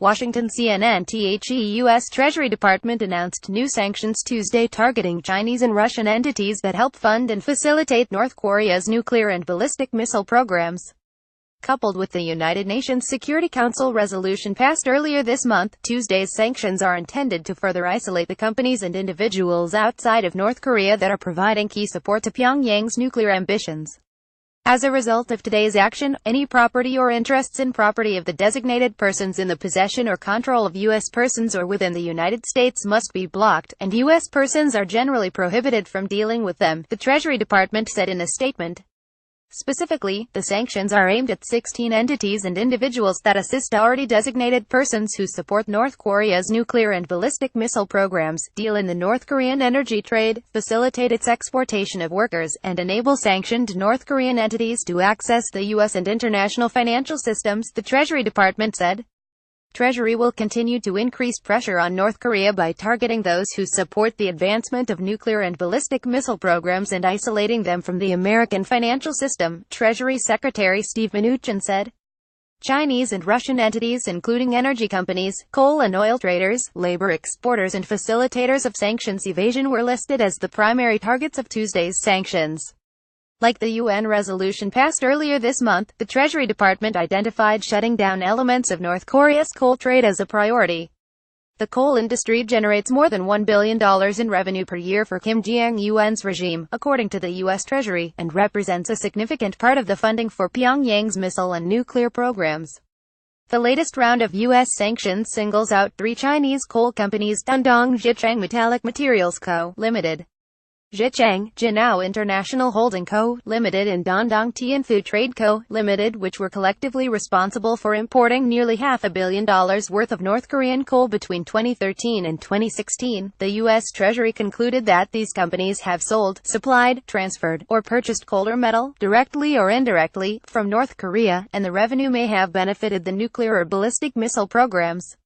Washington. CNNThe US Treasury Department announced new sanctions Tuesday targeting Chinese and Russian entities that help fund and facilitate North Korea's nuclear and ballistic missile programs. Coupled with the United Nations Security Council resolution passed earlier this month, Tuesday's sanctions are intended to further isolate the companies and individuals outside of North Korea that are providing key support to Pyongyang's nuclear ambitions. As a result of today's action, any property or interests in property of the designated persons in the possession or control of U.S. persons or within the United States must be blocked, and U.S. persons are generally prohibited from dealing with them, the Treasury Department said in a statement. Specifically, the sanctions are aimed at 16 entities and individuals that assist already designated persons who support North Korea's nuclear and ballistic missile programs, deal in the North Korean energy trade, facilitate its exportation of workers, and enable sanctioned North Korean entities to access the U.S. and international financial systems, the Treasury Department said. Treasury will continue to increase pressure on North Korea by targeting those who support the advancement of nuclear and ballistic missile programs and isolating them from the American financial system, Treasury Secretary Steve Mnuchin said. Chinese and Russian entities including energy companies, coal and oil traders, labor exporters and facilitators of sanctions evasion were listed as the primary targets of Tuesday's sanctions. Like the UN resolution passed earlier this month, the Treasury Department identified shutting down elements of North Korea's coal trade as a priority. The coal industry generates more than $1 billion in revenue per year for Kim Jong-un's regime, according to the U.S. Treasury, and represents a significant part of the funding for Pyongyang's missile and nuclear programs. The latest round of U.S. sanctions singles out 3 Chinese coal companies: Dandong Zhicheng Metallic Materials Co., Ltd., Zhicheng Jinao International Holding Co., Ltd. and Dandong Tianfu Trade Co., Ltd., which were collectively responsible for importing nearly $500 million worth of North Korean coal between 2013 and 2016. The U.S. Treasury concluded that these companies have sold, supplied, transferred, or purchased coal or metal, directly or indirectly, from North Korea, and the revenue may have benefited the nuclear or ballistic missile programs.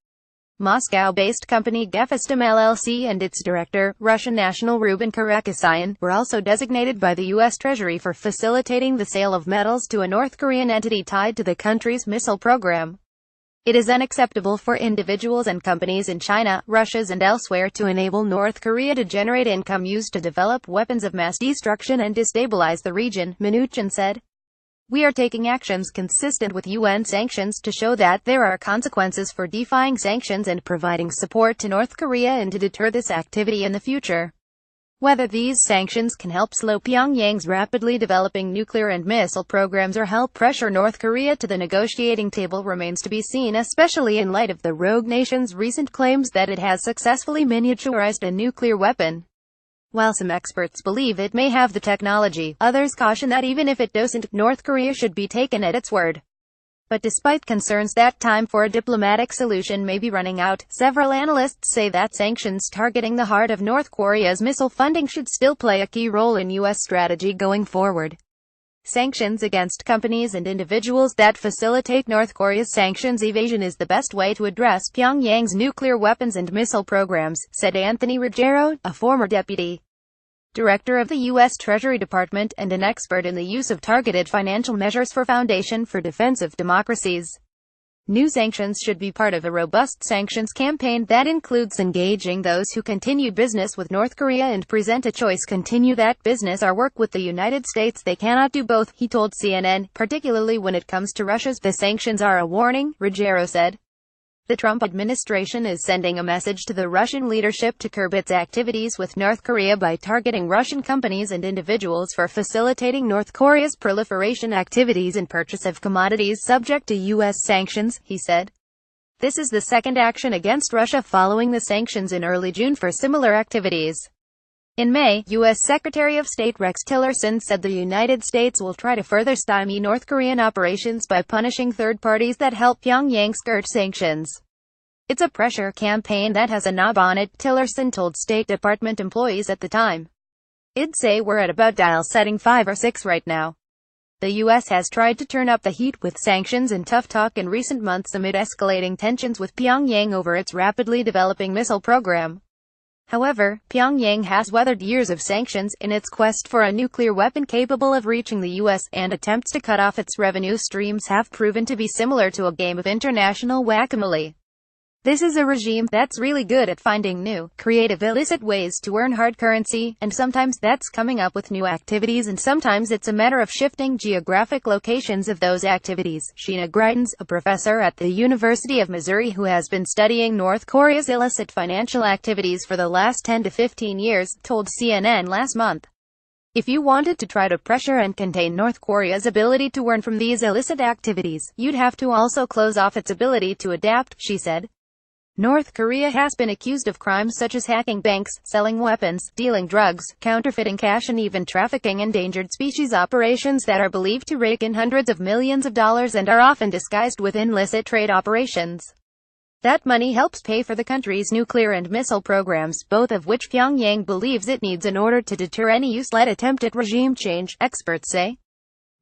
Moscow-based company Gefistem LLC and its director, Russian national Ruben Karakasyan, were also designated by the U.S. Treasury for facilitating the sale of metals to a North Korean entity tied to the country's missile program. It is unacceptable for individuals and companies in China, Russia and elsewhere to enable North Korea to generate income used to develop weapons of mass destruction and destabilize the region, Mnuchin said. We are taking actions consistent with UN sanctions to show that there are consequences for defying sanctions and providing support to North Korea and to deter this activity in the future. Whether these sanctions can help slow Pyongyang's rapidly developing nuclear and missile programs or help pressure North Korea to the negotiating table remains to be seen, especially in light of the rogue nation's recent claims that it has successfully miniaturized a nuclear weapon. While some experts believe it may have the technology, others caution that even if it doesn't, North Korea should be taken at its word. But despite concerns that time for a diplomatic solution may be running out, several analysts say that sanctions targeting the heart of North Korea's missile funding should still play a key role in U.S. strategy going forward. Sanctions against companies and individuals that facilitate North Korea's sanctions evasion is the best way to address Pyongyang's nuclear weapons and missile programs, said Anthony Ruggiero, a former deputy director of the U.S. Treasury Department and an expert in the use of targeted financial measures for Foundation for Defense of Democracies. New sanctions should be part of a robust sanctions campaign that includes engaging those who continue business with North Korea and present a choice: continue that business or work with the United States. They cannot do both, he told CNN, particularly when it comes to Russia's. The sanctions are a warning, Ruggiero said. The Trump administration is sending a message to the Russian leadership to curb its activities with North Korea by targeting Russian companies and individuals for facilitating North Korea's proliferation activities and purchase of commodities subject to U.S. sanctions, he said. This is the second action against Russia following the sanctions in early June for similar activities. In May, U.S. Secretary of State Rex Tillerson said the United States will try to further stymie North Korean operations by punishing third parties that help Pyongyang skirt sanctions. It's a pressure campaign that has a knob on it, Tillerson told State Department employees at the time. I'd say we're at about dial setting 5 or 6 right now. The U.S. has tried to turn up the heat with sanctions and tough talk in recent months amid escalating tensions with Pyongyang over its rapidly developing missile program. However, Pyongyang has weathered years of sanctions in its quest for a nuclear weapon capable of reaching the U.S., and attempts to cut off its revenue streams have proven to be similar to a game of international whack-a-mole. This is a regime that's really good at finding new, creative illicit ways to earn hard currency, and sometimes that's coming up with new activities, and sometimes it's a matter of shifting geographic locations of those activities. Sheena Greitens, a professor at the University of Missouri who has been studying North Korea's illicit financial activities for the last 10 to 15 years, told CNN last month. If you wanted to try to pressure and contain North Korea's ability to earn from these illicit activities, you'd have to also close off its ability to adapt, she said. North Korea has been accused of crimes such as hacking banks, selling weapons, dealing drugs, counterfeiting cash, and even trafficking endangered species operations that are believed to rake in hundreds of millions of dollars and are often disguised within illicit trade operations. That money helps pay for the country's nuclear and missile programs, both of which Pyongyang believes it needs in order to deter any US-led attempt at regime change, experts say.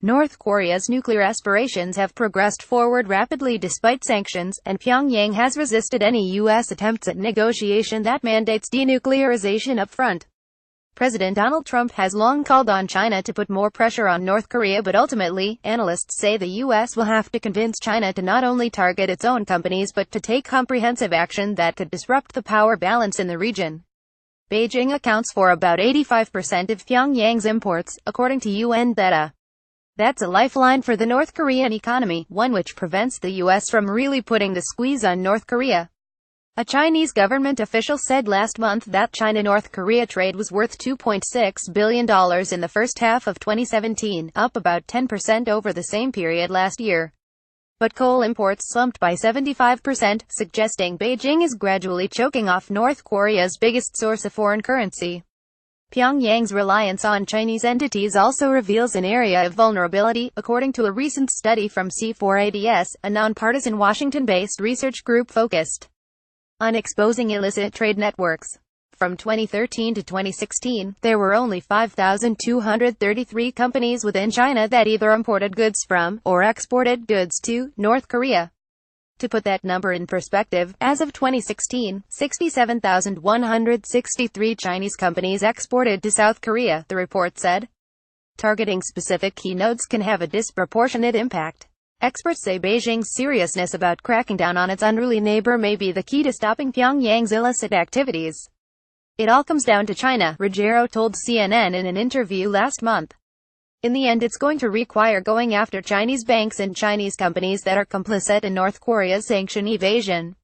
North Korea's nuclear aspirations have progressed forward rapidly despite sanctions, and Pyongyang has resisted any U.S. attempts at negotiation that mandates denuclearization up front. President Donald Trump has long called on China to put more pressure on North Korea, but ultimately, analysts say the U.S. will have to convince China to not only target its own companies but to take comprehensive action that could disrupt the power balance in the region. Beijing accounts for about 85% of Pyongyang's imports, according to UN data. That's a lifeline for the North Korean economy, one which prevents the U.S. from really putting the squeeze on North Korea. A Chinese government official said last month that China-North Korea trade was worth $2.6 billion in the first half of 2017, up about 10% over the same period last year. But coal imports slumped by 75%, suggesting Beijing is gradually choking off North Korea's biggest source of foreign currency. Pyongyang's reliance on Chinese entities also reveals an area of vulnerability, according to a recent study from C4ADS, a nonpartisan Washington-based research group focused on exposing illicit trade networks. From 2013 to 2016, there were only 5,233 companies within China that either imported goods from, or exported goods to, North Korea. To put that number in perspective, as of 2016, 67,163 Chinese companies exported to South Korea, the report said. Targeting specific key nodes can have a disproportionate impact. Experts say Beijing's seriousness about cracking down on its unruly neighbor may be the key to stopping Pyongyang's illicit activities. It all comes down to China, Ruggiero told CNN in an interview last month. In the end, it's going to require going after Chinese banks and Chinese companies that are complicit in North Korea's sanction evasion.